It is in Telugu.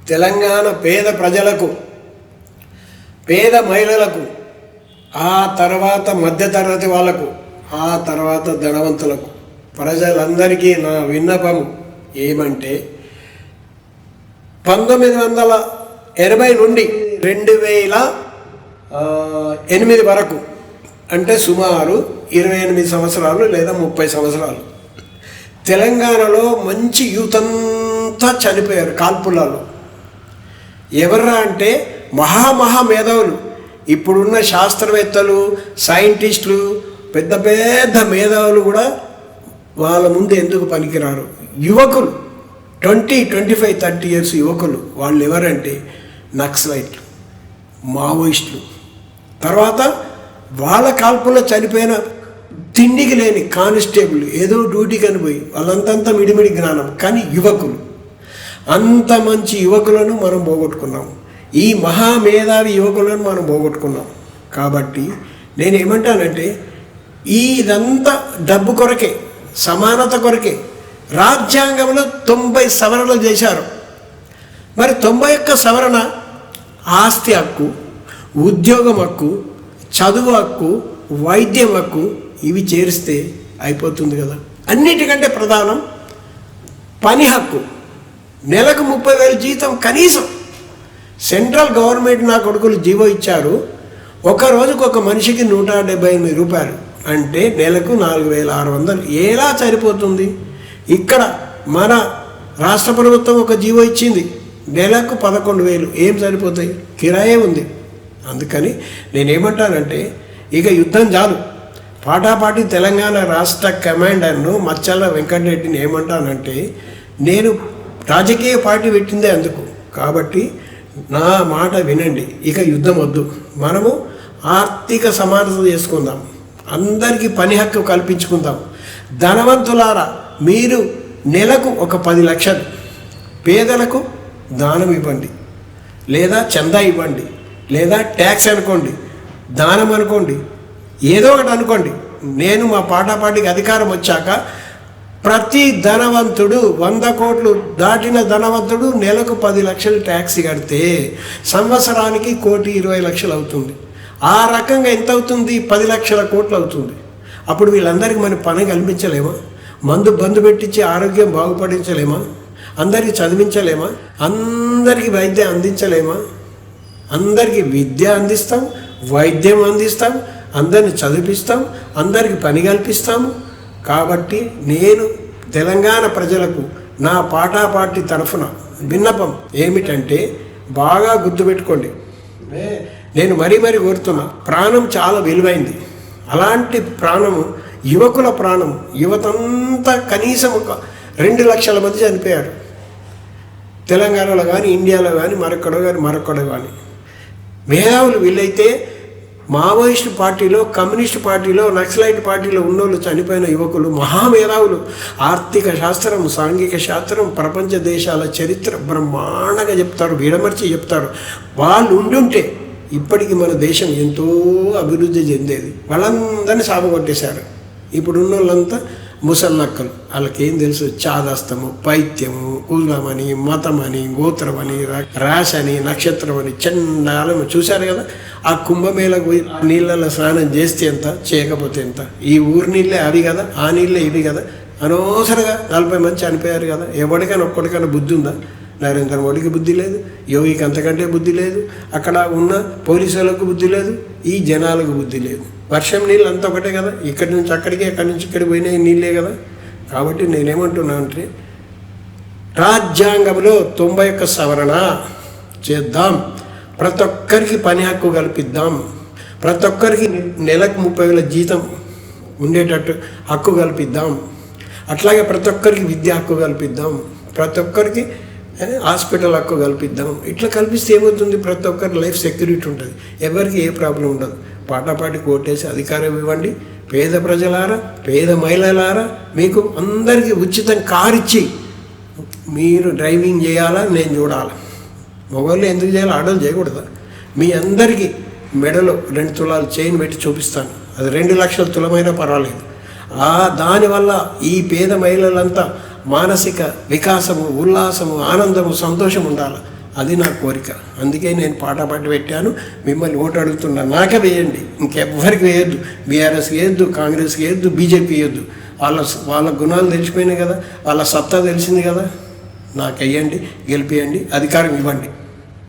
తెలంగాణ పేద ప్రజలకు, పేద మహిళలకు, ఆ తర్వాత మధ్యతరగతి వాళ్లకు, ఆ తర్వాత ధనవంతులకు, ప్రజలందరికీ నా విన్నపం ఏమంటే 1980 నుండి 2008 వరకు, అంటే సుమారు 28 సంవత్సరాలు లేదా 30 సంవత్సరాలు తెలంగాణలో మంచి యూత్ అంతా చనిపోయారు కాల్పులలో. ఎవర్రా అంటే మహా మేధావులు, ఇప్పుడున్న శాస్త్రవేత్తలు, సైంటిస్టులు, పెద్ద పెద్ద మేధావులు కూడా వాళ్ళ ముందు ఎందుకు పనికిరారు. యువకులు 20, 25, 30 ఇయర్స్ యువకులు, వాళ్ళు ఎవరంటే నక్సలైట్లు, మావోయిస్టులు. తర్వాత వాళ్ళ కాల్పుల్లో చనిపోయిన తిండికి లేని కానిస్టేబుల్, ఏదో డ్యూటీకి అని పోయి వాళ్ళంతంతా మిడిమిడి జ్ఞానం, కానీ యువకులు, అంత మంచి యువకులను మనం పోగొట్టుకున్నాం. ఈ మహామేధావి యువకులను మనం పోగొట్టుకున్నాం. కాబట్టి నేనేమంటానంటే ఇదంతా డబ్బు కొరకే, సమానత కొరకే. రాజ్యాంగంలో 90 సవరణలు చేశారు. మరి 91 సవరణ ఆస్తి హక్కు, ఉద్యోగం హక్కు, చదువు హక్కు, వైద్యం హక్కు ఇవి చేరిస్తే అయిపోతుంది కదా. అన్నిటికంటే ప్రధానం పని హక్కు. నెలకు 30,000 జీతం కనీసం. సెంట్రల్ గవర్నమెంట్ నా కొడుకులు జీవో ఇచ్చారు. ఒక రోజుకు ఒక మనిషికి 178 రూపాయలు, అంటే నెలకు 4,600. ఎలా సరిపోతుంది? ఇక్కడ మన రాష్ట్ర ప్రభుత్వం ఒక జీవో ఇచ్చింది, నెలకు 11,000. ఏం సరిపోతాయి? కిరాయే ఉంది. అందుకని నేనేమంటానంటే ఇక యుద్ధం చాలు. పాటాపాటి తెలంగాణ రాష్ట్ర కమాండర్ను మచ్చల వెంకటరెడ్డిని ఏమంటానంటే, నేను రాజకీయ పార్టీ పెట్టిందే అందుకు. కాబట్టి నా మాట వినండి. ఇక యుద్ధం వద్దు. మనము ఆర్థిక సమానత చేసుకుందాం, అందరికీ పని హక్కు కల్పించుకుందాం. ధనవంతులారా, మీరు నెలకు ఒక 10 లక్షలు పేదలకు దానం ఇవ్వండి, లేదా చందా ఇవ్వండి, లేదా ట్యాక్స్ అనుకోండి, దానం అనుకోండి, ఏదో ఒకటి అనుకోండి. నేను మా పాటాపాటికి అధికారం వచ్చాక ప్రతి ధనవంతుడు, 100 కోట్లు దాటిన ధనవంతుడు నెలకు 10 లక్షలు ట్యాక్స్ కడితే సంవత్సరానికి 1,20,00,000 అవుతుంది. ఆ రకంగా ఎంత అవుతుంది? 10 లక్షల కోట్లు అవుతుంది. అప్పుడు వీళ్ళందరికీ మన పని కల్పించలేమా? బంధు పెట్టించి ఆరోగ్యం బాగుపడించలేమా? అందరికీ చదివించలేమా? అందరికీ వైద్యం అందించలేమా? అందరికీ విద్య అందిస్తాం, వైద్యం అందిస్తాం, అందరిని చదివిస్తాం, అందరికీ పని కల్పిస్తాము. కాబట్టి నేను తెలంగాణ ప్రజలకు నా పాటాపార్టీ తరఫున విన్నపం ఏమిటంటే, బాగా గుర్తుపెట్టుకోండి. నేను మరీ కోరుతున్నా, ప్రాణం చాలా విలువైంది. అలాంటి ప్రాణము, యువకుల ప్రాణం, యువతంతా కనీసం ఒక 2 లక్షల మంది చనిపోయారు తెలంగాణలో కానీ, ఇండియాలో కానీ, మరొక్కడో కానీ. మేధావులు వీళ్ళైతే మావోయిస్టు పార్టీలో, కమ్యూనిస్టు పార్టీలో, నక్సలైట్ పార్టీలో ఉన్నోళ్ళు చనిపోయిన యువకులు మహామేధావులు. ఆర్థిక శాస్త్రం, సాంఘిక శాస్త్రం, ప్రపంచ దేశాల చరిత్ర బ్రహ్మాండంగా చెప్తారు, విడమర్చి చెప్తారు. వాళ్ళు ఉండుంటే ఇప్పటికీ మన దేశం ఎంతో అభివృద్ధి చెందేది. వాళ్ళందరినీ సాగుకొట్టేశారు. ఇప్పుడు ఉన్నోళ్ళంతా ముసల్లక్కలు. వాళ్ళకేం తెలుసు? చాదస్తము, పైత్యము, కులమని, మతమని, గోత్రమని, రాశని, నక్షత్రం అని చండాలం. చూశారు కదా, ఆ కుంభమేళకు పోయి నీళ్ళలో స్నానం చేస్తే ఎంత, చేయకపోతే ఎంత. ఈ ఊరి నీళ్ళే అవి కదా, ఆ నీళ్ళే ఇవి కదా. అనవసరంగా 40 మంది చనిపోయారు కదా. ఒక్కడికైనా బుద్ధి ఉందా? నరేంద్ర మోడీకి బుద్ధి లేదు, యోగికి అంతకంటే బుద్ధి లేదు, అక్కడ ఉన్న పోలీసులకు బుద్ధి లేదు, ఈ జనాలకు బుద్ధి లేదు. వర్షం నీళ్ళు అంతా ఒకటే కదా, ఇక్కడి నుంచి అక్కడికి, అక్కడి నుంచి ఇక్కడికి పోయినా నీళ్ళే కదా. కాబట్టి నేనేమంటున్నా అంటే, రాజ్యాంగంలో 91 సవరణ చేద్దాం, ప్రతి ఒక్కరికి పని హక్కు కల్పిద్దాం, ప్రతి ఒక్కరికి నెలకు 30,000 జీతం ఉండేటట్టు హక్కు కల్పిద్దాం. అట్లాగే ప్రతి ఒక్కరికి విద్య హక్కు కల్పిద్దాం, ప్రతి ఒక్కరికి హాస్పిటల్ హక్కు కల్పిద్దాం. ఇట్లా కల్పిస్తే ఏమవుతుంది? ప్రతి ఒక్కరి లైఫ్ సెక్యూరిటీ ఉంటుంది, ఎవరికి ఏ ప్రాబ్లం ఉండదు. పాటాపాటికి ఓటేసి అధికారం ఇవ్వండి. పేద ప్రజలారా, పేద మహిళలారా, మీకు అందరికీ ఉచితం కారు ఇచ్చి మీరు డ్రైవింగ్ చేయాలా, నేను చూడాలి. మగవాళ్ళు ఎందుకు చేయాలి, ఆడవాళ్ళు చేయకూడదా? మీ అందరికీ మెడలో 2 తులాలు చైన్ పెట్టి చూపిస్తాను. అది 2 లక్షల తులమైనా పర్వాలేదు. దానివల్ల ఈ పేద మహిళలంతా మానసిక వికాసము, ఉల్లాసము, ఆనందము, సంతోషం ఉండాలి. అది నా కోరిక. అందుకే నేను పాట పాటి పెట్టాను. మిమ్మల్ని ఓటు అడుగుతున్నాను, నాకే వేయండి, ఇంకెవ్వరికి వేయొద్దు. బీఆర్ఎస్కి వేయొద్దు, కాంగ్రెస్కి వేయొద్దు, బీజేపీ వేయొద్దు. వాళ్ళ గుణాలు తెలిసిపోయినాయి కదా, వాళ్ళ సత్తా తెలిసింది కదా. నాకు వేయండి, గెలిపియండి, అధికారం ఇవ్వండి.